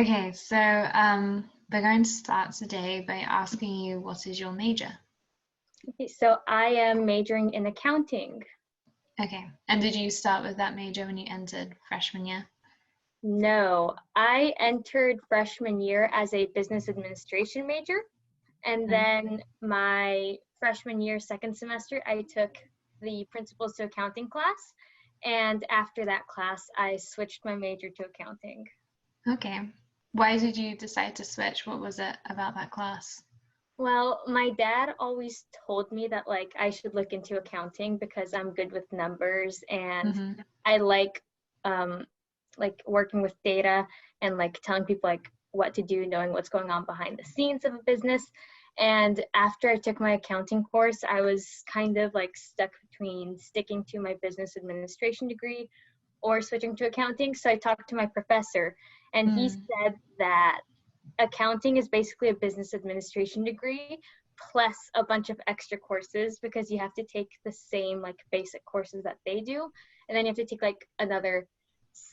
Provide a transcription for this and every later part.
Okay, so we're going to start today by asking you what is your major? Okay, so I am majoring in accounting. Okay, and did you start with that major when you entered freshman year? No, I entered freshman year as a business administration major. And then my freshman year, second semester, I took the principles to accounting class. And after that class, I switched my major to accounting. Okay, why did you decide to switch? What was it about that class? Well, my dad always told me that I should look into accounting because I'm good with numbers and I um like working with data and telling people what to do, knowing what's going on behind the scenes of a business. And after I took my accounting course, I was kind of stuck between sticking to my business administration degree or switching to accounting. So I talked to my professor and he said that accounting is basically a business administration degree plus a bunch of extra courses because you have to take the same basic courses that they do, and then you have to take another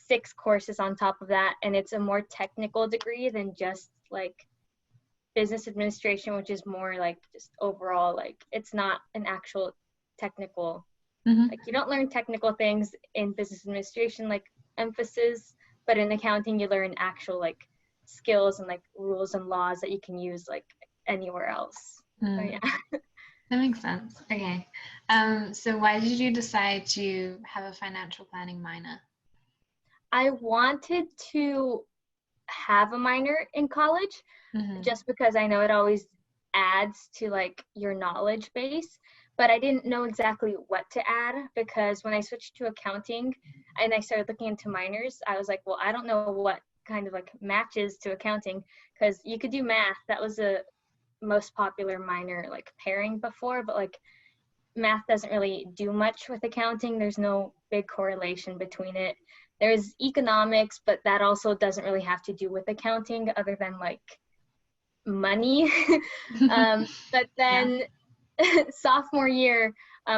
6 courses on top of that, and it's a more technical degree than just business administration, which is more just overall it's not an actual technical you don't learn technical things in business administration emphasis, but in accounting you learn actual skills and rules and laws that you can use anywhere else. So yeah. That makes sense. Okay. So why did you decide to have a financial planning minor? I wanted to have a minor in college just because I know it always adds to your knowledge base, but I didn't know exactly what to add because when I switched to accounting and I started looking into minors, I was like, well, I don't know what kind of matches to accounting because you could do math. That was the most popular minor pairing before, but math doesn't really do much with accounting. There's no big correlation between it. There's economics, but that also doesn't really have to do with accounting other than money. But then sophomore year,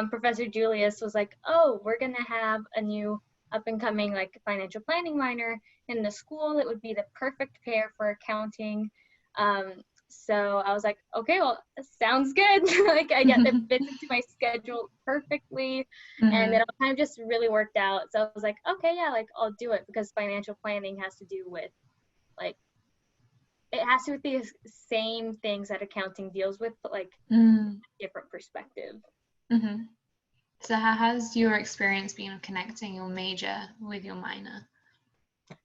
Professor Julius was like, oh, we're gonna have a new up and coming financial planning minor in the school. It would be the perfect pair for accounting. So I was like, okay, well, sounds good. I get it fits into my schedule perfectly, and it all kind of just really worked out. So I was like, okay, yeah, I'll do it because financial planning has to do with it has to do with the same things that accounting deals with, but different perspective. So how has your experience been connecting your major with your minor?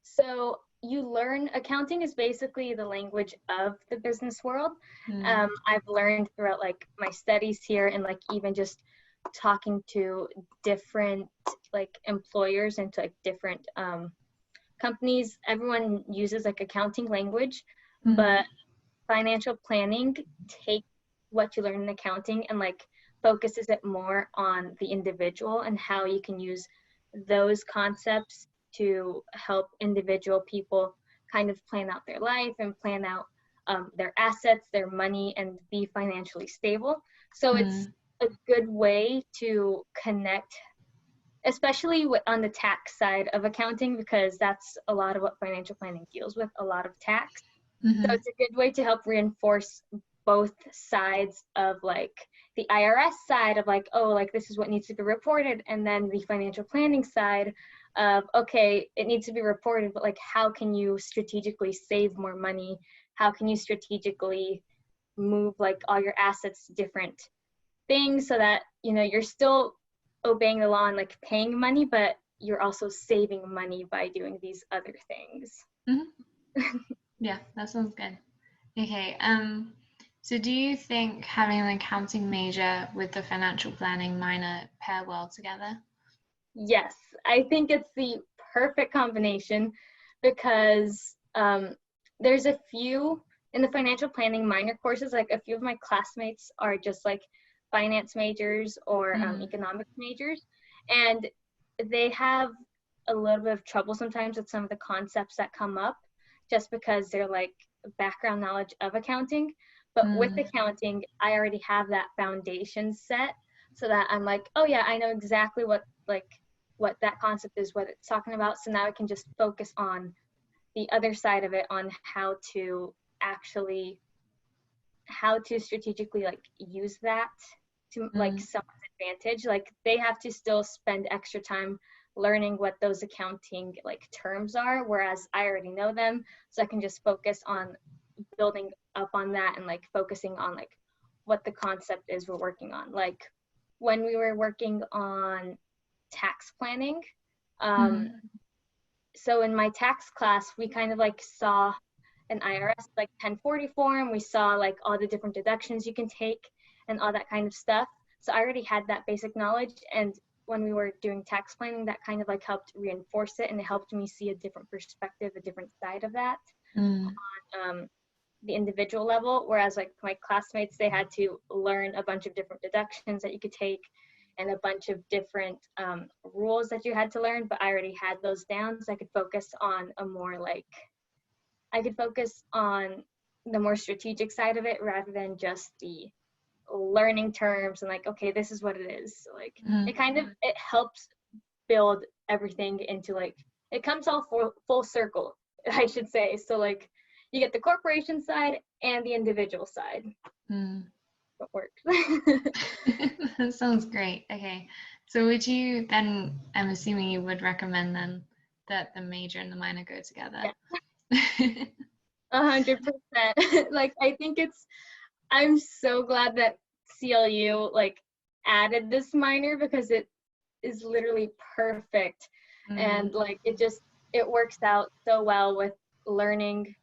So you learn accounting is basically the language of the business world. I've learned throughout my studies here and even just talking to different employers and to different companies. Everyone uses accounting language, but financial planning take what you learn in accounting and focuses it more on the individual and how you can use those concepts to help individual people kind of plan out their life and plan out their assets, their money, and be financially stable. So it's a good way to connect, especially on the tax side of accounting, because that's a lot of what financial planning deals with, a lot of tax. So it's a good way to help reinforce both sides of the IRS side of oh, this is what needs to be reported, and then the financial planning side of, okay, it needs to be reported, but how can you strategically save more money? How can you strategically move all your assets to different things so that you're still obeying the law and paying money, but you're also saving money by doing these other things. Yeah, that sounds good. Okay, so do you think having an accounting major with the financial planning minor pair well together? Yes, I think it's the perfect combination because there's a few in the financial planning minor courses, a few of my classmates are just finance majors or economics majors, and they have a little bit of trouble sometimes with some of the concepts that come up just because they're background knowledge of accounting. But with accounting, I already have that foundation set so that I'm oh yeah, I know exactly what that concept is, what it's talking about. So now I can just focus on the other side of it on how to strategically like use that to like someone's advantage. Like they have to still spend extra time learning what those accounting like terms are, whereas I already know them, so I can just focus on building up on that and like focusing on like what the concept is we're working on. Like when we were working on tax planning, so in my tax class we kind of like saw an IRS like 1040 form, we saw like all the different deductions you can take and all that kind of stuff. So I already had that basic knowledge, and when we were doing tax planning, that kind of like helped reinforce it, and it helped me see a different perspective, a different side of that on the individual level. Whereas like my classmates, they had to learn a bunch of different deductions that you could take and a bunch of different rules that you had to learn, but I already had those down, so I could focus on the more strategic side of it rather than just the learning terms and like, okay, this is what it is. So like it helps build everything into like, it comes all full circle, I should say. So like you get the corporation side and the individual side. It works. That sounds great. Okay, so would you then, I'm assuming you would recommend then that the major and the minor go together? Yeah. 100%. Like I think I'm so glad that CLU like added this minor, because it is literally perfect. And like it works out so well with learning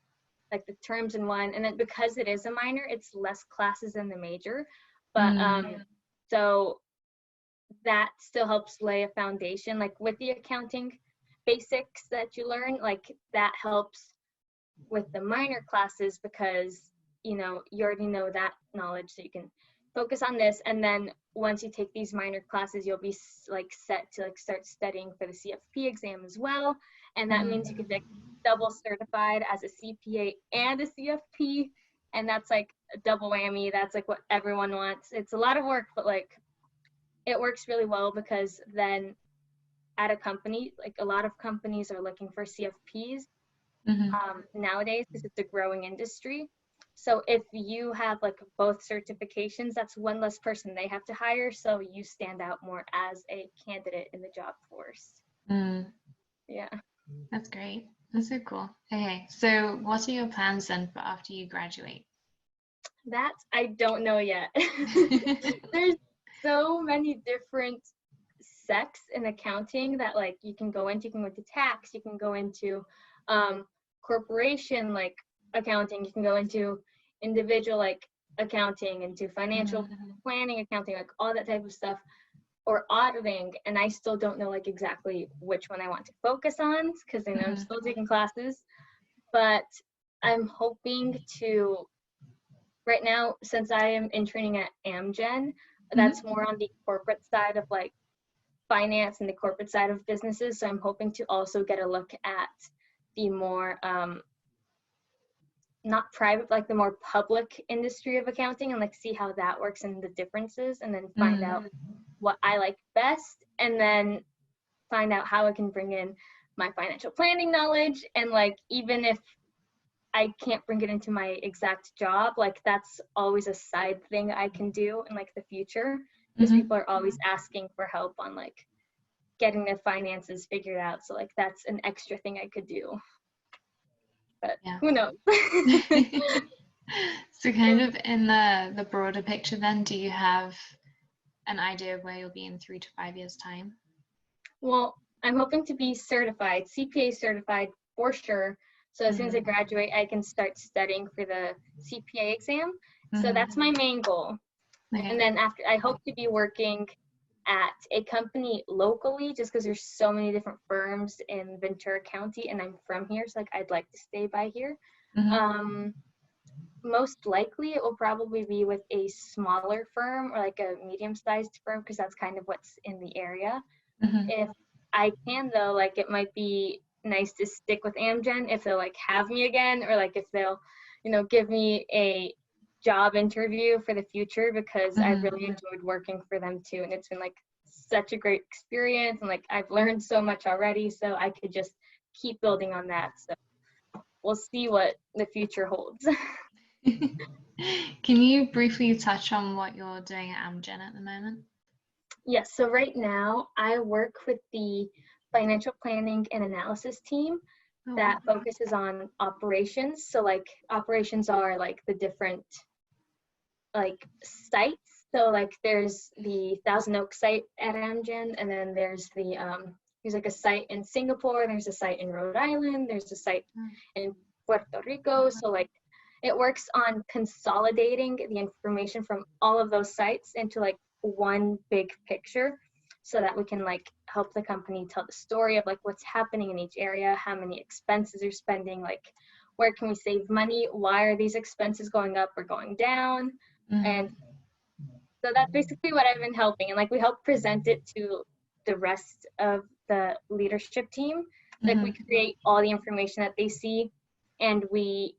like the terms in one, and then because it is a minor, it's less classes than the major, but so that still helps lay a foundation, like with the accounting basics that you learn, like that helps with the minor classes, because you already know that knowledge, so you can focus on this. And then once you take these minor classes, you'll be like set to like start studying for the CFP exam as well, and that means you could be like double certified as a CPA and a CFP, and that's like a double whammy. That's like what everyone wants. It's a lot of work, but like it works really well, because then at a company, like a lot of companies are looking for CFPs nowadays, because it's a growing industry. So if you have like both certifications, that's one less person they have to hire, so you stand out more as a candidate in the job force. Yeah, that's great. That's so cool. Okay, so what are your plans then for after you graduate? That I don't know yet. There's so many different sects in accounting that like you can go into. You can go into tax, you can go into corporation like accounting, you can go into individual like accounting, into financial planning accounting, like all that type of stuff, or auditing. And I still don't know like exactly which one I want to focus on, because I know I'm still taking classes, but I'm hoping to, right now, since I am interning at Amgen, that's more on the corporate side of like finance and the corporate side of businesses. So I'm hoping to also get a look at the more not private, like the more public industry of accounting, and like see how that works and the differences, and then find out what I like best, and then find out how I can bring in my financial planning knowledge. And like even if I can't bring it into my exact job, like that's always a side thing I can do in like the future, because people are always asking for help on like getting their finances figured out. So like that's an extra thing I could do, but who knows. So kind of in the broader picture then, do you have an idea of where you'll be in 3 to 5 years time? Well, I'm hoping to be certified, CPA certified for sure. So as soon as I graduate, I can start studying for the CPA exam. So that's my main goal. And then after, I hope to be working at a company locally, just because there's so many different firms in Ventura County, and I'm from here, so like I'd like to stay by here. Most likely it will probably be with a smaller firm or like a medium-sized firm, because that's kind of what's in the area. If I can though, like it might be nice to stick with Amgen if they'll like have me again, or like if they'll give me a job interview for the future, because I really enjoyed working for them too, and it's been like such a great experience, and like I've learned so much already, so I could just keep building on that. So we'll see what the future holds. Can you briefly touch on what you're doing at Amgen at the moment? Yes, so right now I work with the financial planning and analysis team that focuses on operations. So like operations are like the different like sites. So like there's the Thousand Oaks site at Amgen, and then there's like a site in Singapore, there's a site in Rhode Island, there's a site in Puerto Rico. So like it works on consolidating the information from all of those sites into like one big picture, so that we can like help the company tell the story of like what's happening in each area, how many expenses are spending, like where can we save money, why are these expenses going up or going down. And so that's basically what I've been helping, and like we help present it to the rest of the leadership team. Like we create all the information that they see, and we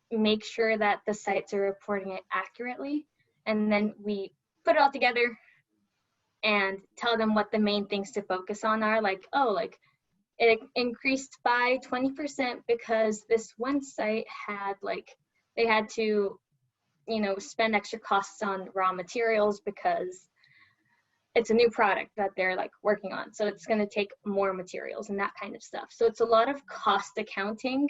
make sure that the sites are reporting it accurately, and then we put it all together and tell them what the main things to focus on are. Like, oh, like it increased by 20% because this one site had like, they had to, you know, spend extra costs on raw materials because it's a new product that they're like working on. So it's going to take more materials and that kind of stuff. So it's a lot of cost accounting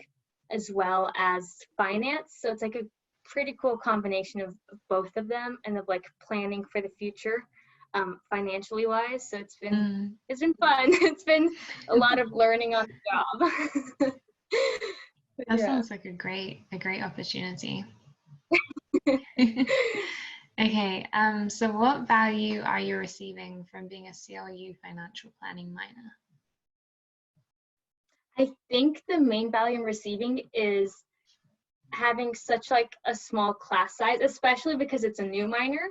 as well as finance. So it's like a pretty cool combination of both of them, and of like planning for the future financially wise. So it's been fun. It's been a lot of learning on the job. That sounds like a great opportunity. Okay, so what value are you receiving from being a CLU financial planning minor? I think the main value I'm receiving is having such like a small class size, especially because it's a new minor.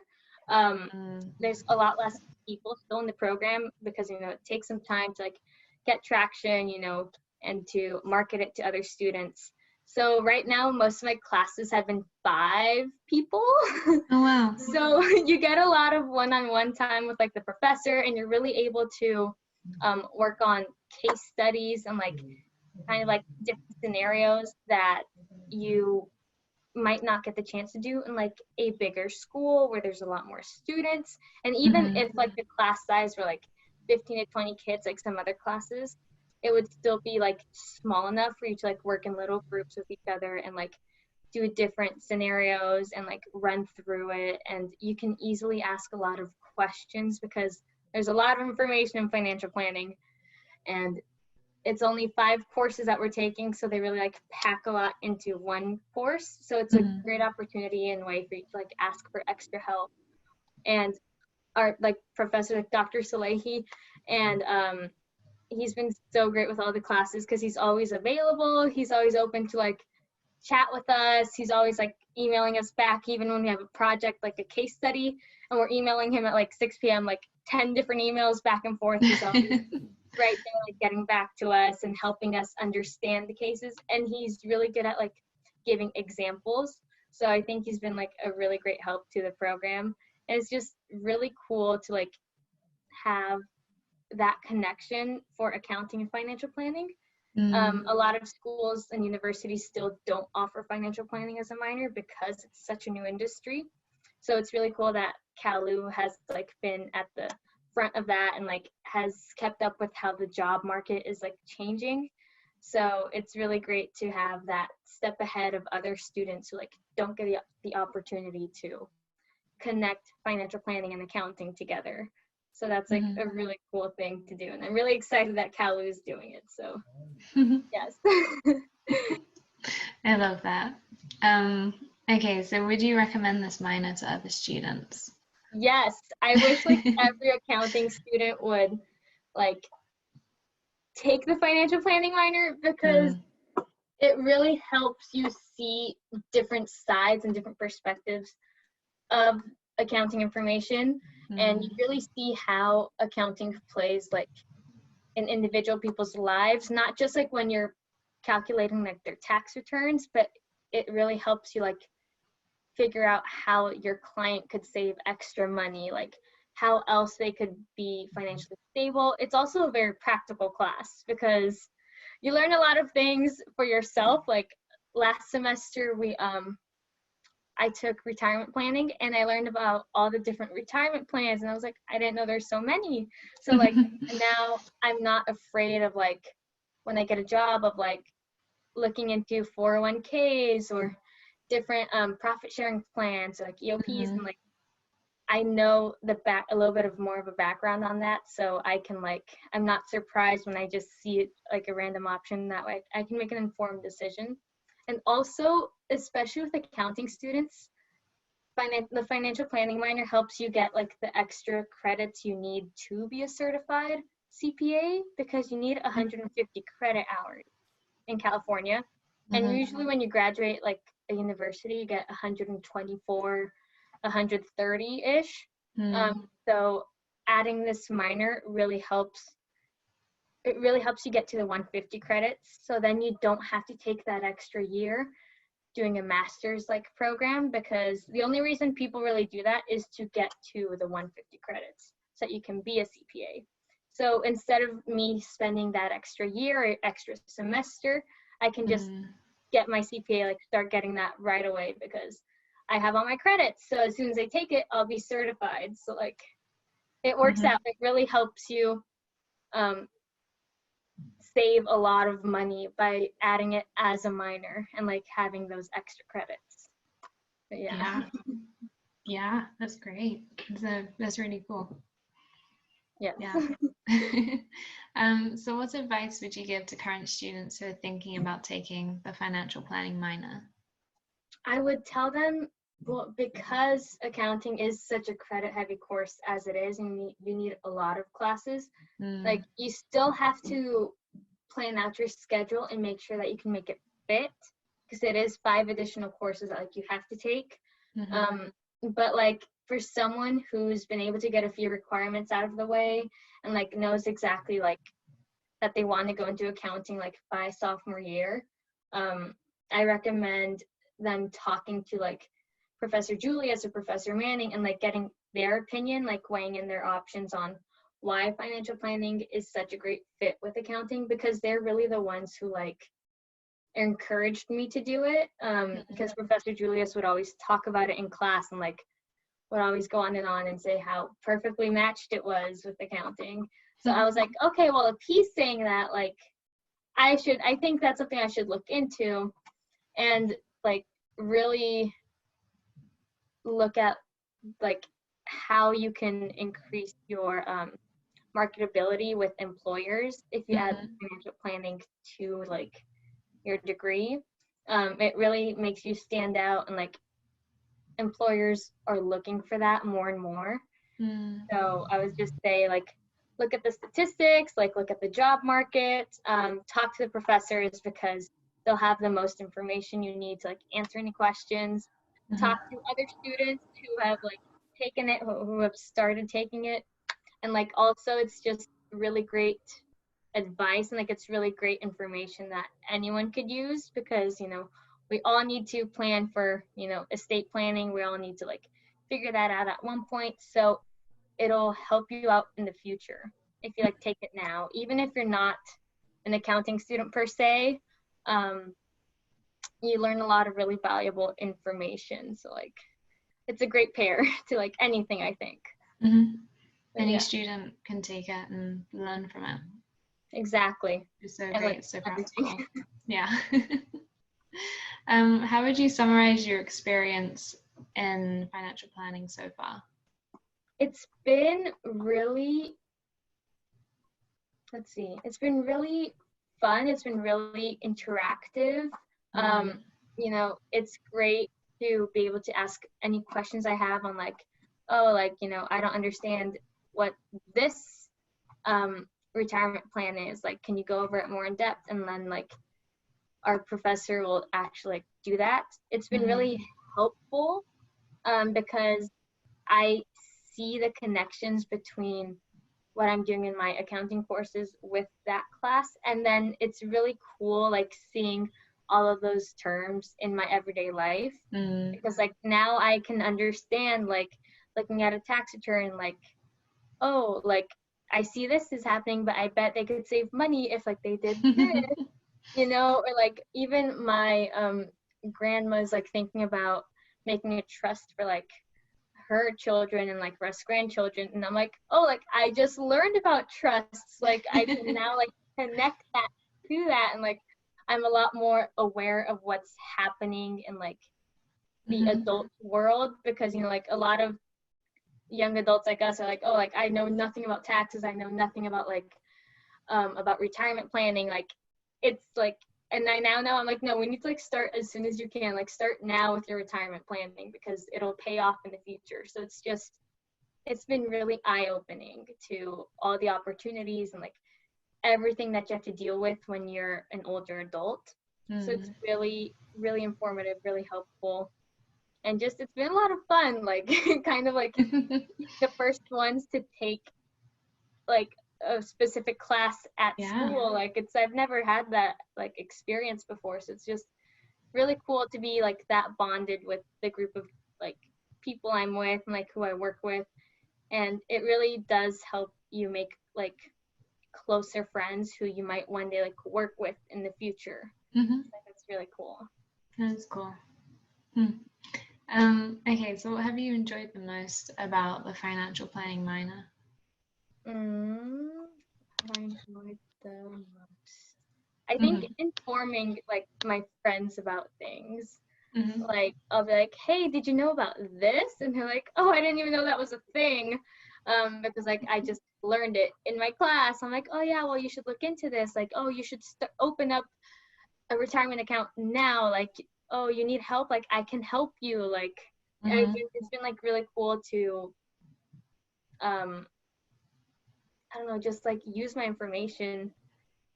There's a lot less people still in the program because, you know, it takes some time to like get traction, you know, and to market it to other students. So right now, most of my classes have been 5 people. Oh, wow. So you get a lot of one-on-one time with like the professor, and you're really able to work on case studies and like kind of like different scenarios that you might not get the chance to do in like a bigger school where there's a lot more students. And even if like the class size were like 15 to 20 kids, like some other classes, it would still be like small enough for you to like work in little groups with each other and like do different scenarios and like run through it. And you can easily ask a lot of questions because there's a lot of information in financial planning, and it's only 5 courses that we're taking, so they really like pack a lot into one course. So it's a great opportunity and way for you to like ask for extra help. And our like professor, like Dr. Salehi, and he's been so great with all the classes because he's always available. He's always open to like chat with us. He's always like emailing us back, even when we have a project like a case study and we're emailing him at like 6 p.m. like 10 different emails back and forth. He's always right there like getting back to us and helping us understand the cases, and he's really good at like giving examples. So I think he's been like a really great help to the program, and it's just really cool to like have that connection for accounting and financial planning. A lot of schools and universities still don't offer financial planning as a minor because it's such a new industry. So it's really cool that CalU has like been at the front of that and like has kept up with how the job market is like changing. So it's really great to have that step ahead of other students who like don't get the opportunity to connect financial planning and accounting together. So that's like a really cool thing to do, and I'm really excited that CalU is doing it. So yes. I love that. Okay, so would you recommend this minor to other students? Yes, I wish like every accounting student would like take the financial planning minor, because it really helps you see different sides and different perspectives of accounting information, and you really see how accounting plays like in individual people's lives, not just like when you're calculating like their tax returns, but it really helps you like figure out how your client could save extra money, like how else they could be financially stable. It's also a very practical class because you learn a lot of things for yourself, like last semester I took retirement planning, and I learned about all the different retirement plans, and I was like, I didn't know there's so many. So like now I'm not afraid of like when I get a job of like looking into 401ks or different profit sharing plans like EOPs, and like I know a little bit of more of a background on that, so I can like, I'm not surprised when I just see it like a random option. That way I can make an informed decision. And also, especially with accounting students, the financial planning minor helps you get like the extra credits you need to be a certified CPA, because you need 150 credit hours in California. And usually when you graduate like a university, you get 124, 130-ish. So adding this minor really helps. It really helps you get to the 150 credits. So then you don't have to take that extra year doing a master's like program, because the only reason people really do that is to get to the 150 credits so that you can be a CPA. So instead of me spending that extra year or extra semester, I can just get my CPA, like start getting that right away, because I have all my credits. So as soon as I take it, I'll be certified. So like it works out. It really helps you save a lot of money by adding it as a minor and like having those extra credits. But yeah, that's great. That's really cool. Yes. Yeah. So what advice would you give to current students who are thinking about taking the financial planning minor? I would tell them, well, because accounting is such a credit heavy course as it is, and you need a lot of classes, like you still have to plan out your schedule and make sure that you can make it fit, because it is 5 additional courses that like you have to take. But like for someone who's been able to get a few requirements out of the way and like knows exactly like that they want to go into accounting like by sophomore year, I recommend them talking to like Professor Julius or Professor Manning and like getting their opinion, like weighing in their options on why financial planning is such a great fit with accounting, because they're really the ones who like encouraged me to do it, because Professor Julius would always talk about it in class and like would always go on and say how perfectly matched it was with accounting. So I was like, okay, well, if he's saying that, like I think that's something I should look into and like really look at like how you can increase your marketability with employers if you add financial planning to like your degree. It really makes you stand out, and like employers are looking for that more and more. So I would just say like look at the statistics, like look at the job market, talk to the professors, because they'll have the most information you need to like answer any questions. Talk to other students who have like taken it, who have started taking it. And like also it's just really great advice, and like it's really great information that anyone could use, because you know we all need to plan for, you know, estate planning. We all need to like figure that out at one point, so it'll help you out in the future if you like take it now, even if you're not an accounting student per se. You learn a lot of really valuable information, so like it's a great pair to like anything, I think. Any student can take it and learn from it. Exactly. It's so great, like, it's so practical. Yeah. How would you summarize your experience in financial planning so far? It's been really, it's been really fun. It's been really interactive. You know, it's great to be able to ask any questions I have on like, oh, like, you know, I don't understand what this retirement plan is. Like, can you go over it more in depth? And then like our professor will actually like do that. It's been really helpful because I see the connections between what I'm doing in my accounting courses with that class. And then it's really cool like seeing all of those terms in my everyday life, because like now I can understand, like looking at a tax return, like, oh, like I see this is happening, but I bet they could save money if like they did this. you know, or like even my grandma's like thinking about making a trust for like her children and like Russ grandchildren, and I'm like, oh, like I just learned about trusts, like I can now like connect that to that, and like I'm a lot more aware of what's happening in like the adult world, because you know, like a lot of young adults like us are like, oh, like I know nothing about taxes, I know nothing about like about retirement planning, like it's like, and I now know, I'm like, no, we need to like start as soon as you can, like start now with your retirement planning because it'll pay off in the future. So it's just, it's been really eye-opening to all the opportunities and like everything that you have to deal with when you're an older adult. So it's really, really informative, really helpful. And just, it's been a lot of fun, like kind of like the first ones to take like a specific class at school. Like it's, I've never had that like experience before. So it's just really cool to be like that bonded with the group of like people I'm with and like who I work with. And it really does help you make like closer friends who you might one day like work with in the future. So that's really cool. That's cool. Okay, so what have you enjoyed the most about the financial planning minor? I enjoyed the most, I think informing like my friends about things. Like I'll be like, hey, did you know about this? And they're like, oh, I didn't even know that was a thing, because like I just learned it in my class. I'm like, oh yeah, well you should look into this, like, oh, you should open up a retirement account now, like, oh, you need help, like I can help you, like it's been like really cool to I don't know, just like use my information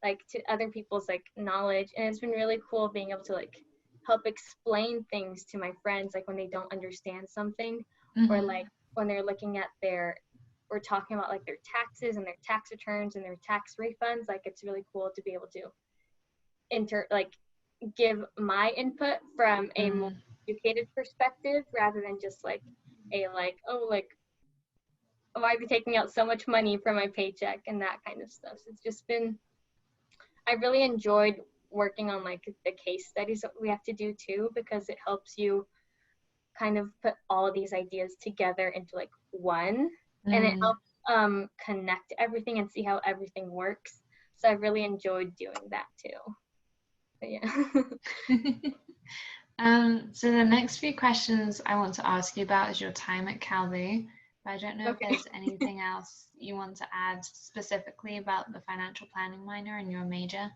like to other people's like knowledge. And it's been really cool being able to like help explain things to my friends, like when they don't understand something, or like when they're looking at their, or talking about like their taxes and their tax returns and their tax refunds. Like it's really cool to be able to like give my input from a more educated perspective, rather than just like a like, oh, like, oh, I'd be taking out so much money from my paycheck and that kind of stuff. So it's just been, I really enjoyed working on like the case studies that we have to do too, because it helps you kind of put all these ideas together into like one, and it helps connect everything and see how everything works. So I really enjoyed doing that too. But yeah. So the next few questions I want to ask you about is your time at Cal-Lu. But I don't know if there's anything else you want to add specifically about the financial planning minor and your major.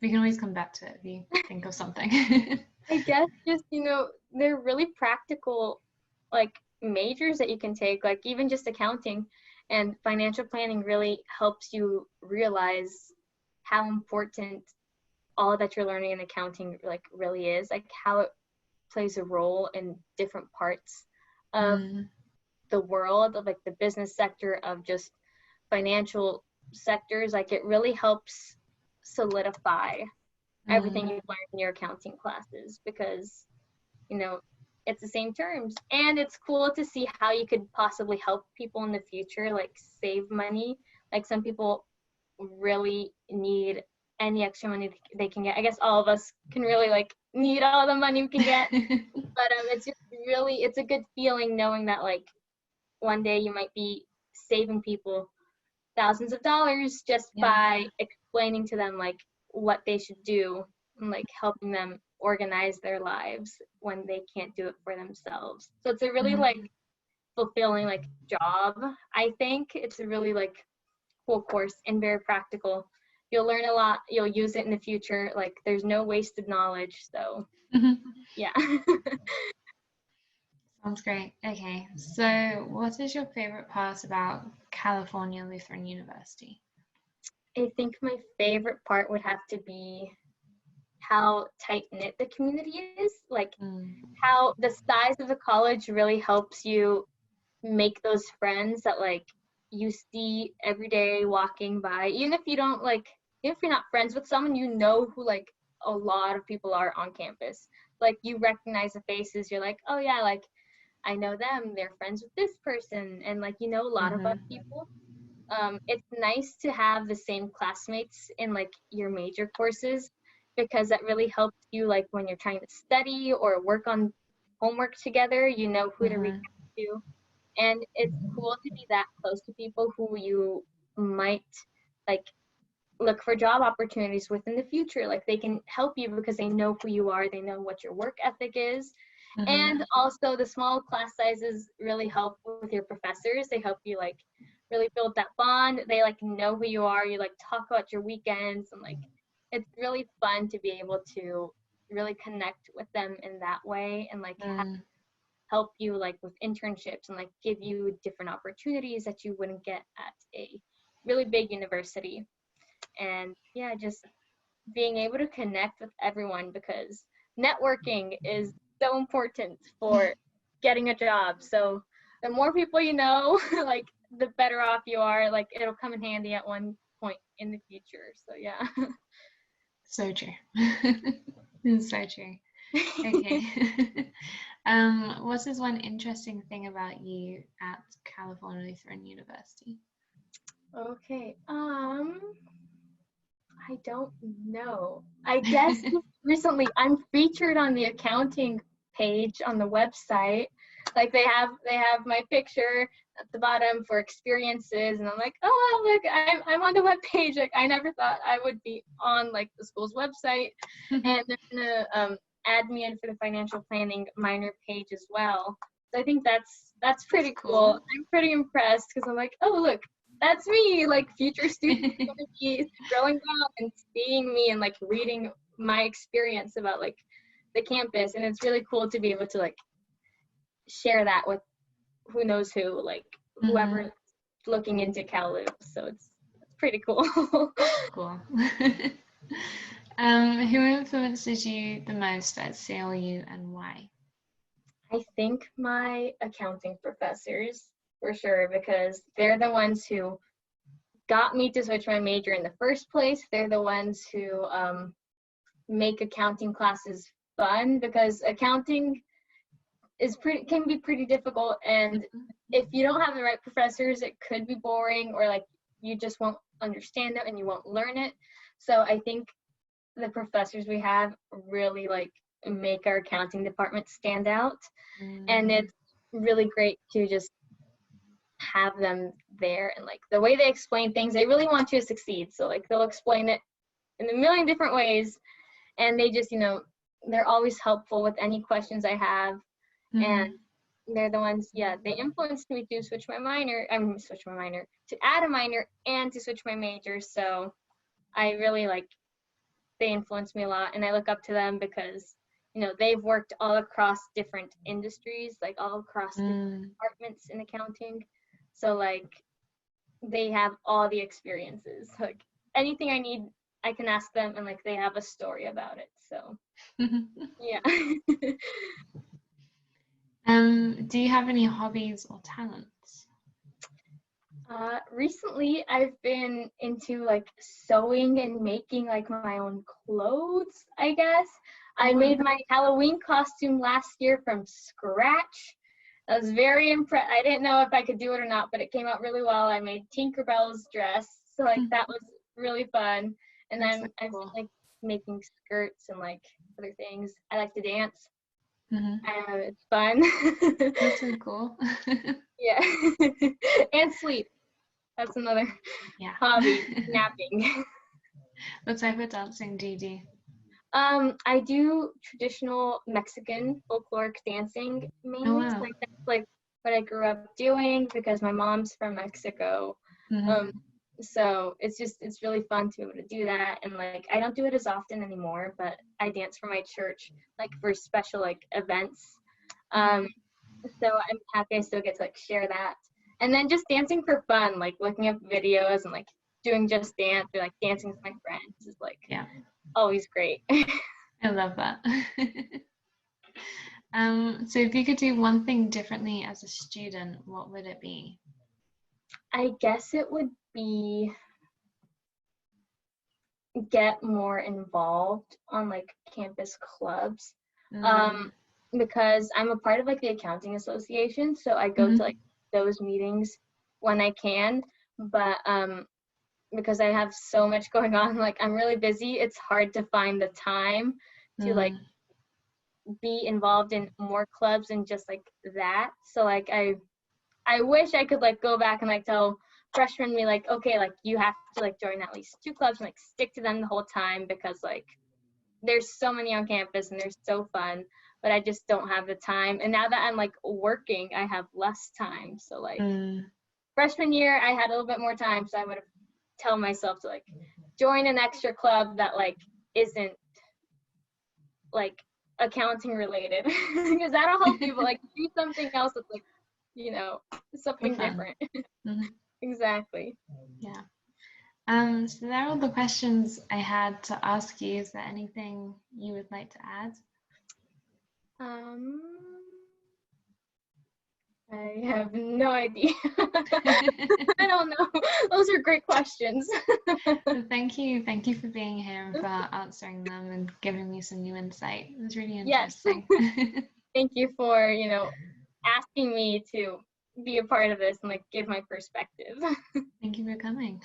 We can always come back to it if you think of something. I guess just, you know, they're really practical like majors that you can take, like even just accounting, and financial planning really helps you realize how important all that you're learning in accounting like really is, like how it plays a role in different parts of the world, of like the business sector, of just financial sectors. Like it really helps solidify everything you've learned in your accounting classes, because you know it's the same terms, and it's cool to see how you could possibly help people in the future, like save money. Like some people really need any extra money they can get. I guess all of us can really like need all the money we can get. But it's just really, it's a good feeling knowing that like one day you might be saving people thousands of dollars just by explaining to them like what they should do, and like helping them organize their lives when they can't do it for themselves. So it's a really like fulfilling like job. I think it's a really like cool course and very practical. You'll learn a lot, you'll use it in the future, like there's no wasted knowledge. So yeah. Sounds great. Okay, so what is your favorite part about California Lutheran University? I think my favorite part would have to be how tight-knit the community is, like how the size of the college really helps you make those friends that like you see every day walking by. Even if you don't like, even if you're not friends with someone, you know who like a lot of people are on campus. Like you recognize the faces, you're like, oh yeah, like I know them, they're friends with this person, and like you know a lot of other people. it's nice to have the same classmates in like your major courses, because that really helps you like when you're trying to study or work on homework together, you know who to reach out to. And it's cool to be that close to people who you might like look for job opportunities with in the future. Like they can help you because they know who you are, they know what your work ethic is. And also the small class sizes really help with your professors. They help you like really build that bond. They like know who you are. You like talk about your weekends, and like it's really fun to be able to really connect with them in that way, and like help you like with internships and like give you different opportunities that you wouldn't get at a really big university. And yeah, just being able to connect with everyone, because networking is so important for getting a job. So the more people you know, like the better off you are. Like it'll come in handy at one point in the future. So yeah. So true. So true. Okay. What is one interesting thing about you at California Lutheran University? Okay. I don't know. I guess recently I'm featured on the accounting page on the website. Like they have my picture at the bottom for experiences, and I'm like, oh look, I'm on the web page. Like I never thought I would be on like the school's website, and they're gonna add me in for the financial planning minor page as well. So I think that's pretty cool. I'm pretty impressed because I'm like, oh look, that's me. Like future students are gonna be growing up and seeing me and like reading my experience about like the campus, and it's really cool to be able to like share that with who knows who, like whoever's looking into Cal. So it's pretty cool. Cool. Who influences you the most at CLU and why? I think my accounting professors, for sure, because they're the ones who got me to switch my major in the first place. They're the ones who make accounting classes fun, because accounting can be pretty difficult, and if you don't have the right professors, it could be boring, or like you just won't understand it and you won't learn it. So I think the professors we have really like make our accounting department stand out, and it's really great to just have them there, and like the way they explain things, they really want you to succeed. So like they'll explain it in a million different ways, and they just, you know, they're always helpful with any questions I have. And they're the ones, they influenced me to switch my minor, to add a minor and to switch my major. So I really like, they influence me a lot, and I look up to them because, you know, they've worked all across different industries, like all across different departments in accounting. So like they have all the experiences. Like anything I need, I can ask them, and like they have a story about it. So yeah. Do you have any hobbies or talents? Recently I've been into like sewing and making like my own clothes, I guess. I made my Halloween costume last year from scratch. I was very impressed. I didn't know if I could do it or not, but it came out really well. I made Tinkerbell's dress, so like that was really fun. And then I'm like making skirts and like other things. I like to dance. It's fun. That's so cool. Yeah. And sleep. That's another hobby, napping. What type of dancing do you do? I do traditional Mexican folkloric dancing mainly. Oh, wow. Like that's like what I grew up doing because my mom's from Mexico. So it's really fun to be able to do that, and like I don't do it as often anymore, but I dance for my church like for special like events. So I'm happy I still get to like share that. And then just dancing for fun, like looking up videos and like doing Just Dance or like dancing with my friends is like always great. I love that. So if you could do one thing differently as a student, what would it be? I guess it would be get more involved on like campus clubs, because I'm a part of like the accounting association, so I go to like those meetings when I can, but because I have so much going on, like I'm really busy, it's hard to find the time to like be involved in more clubs and just like that. So like I wish I could like go back and like tell freshmen me like, okay, like you have to like join at least 2 clubs and like stick to them the whole time, because like there's so many on campus and they're so fun, but I just don't have the time. And now that I'm like working, I have less time. So like freshman year, I had a little bit more time, so I would have tell myself to like join an extra club that like isn't like accounting related, because that'll help you, but like do something else that's like, you know, something different. Exactly. Yeah. So there are all the questions I had to ask you. Is there anything you would like to add? I have no idea. I don't know. Those are great questions. Thank you for being here and for answering them and giving me some new insight. It was really interesting. Yes. Thank you for, you know, asking me to be a part of this and like give my perspective. Thank you for coming.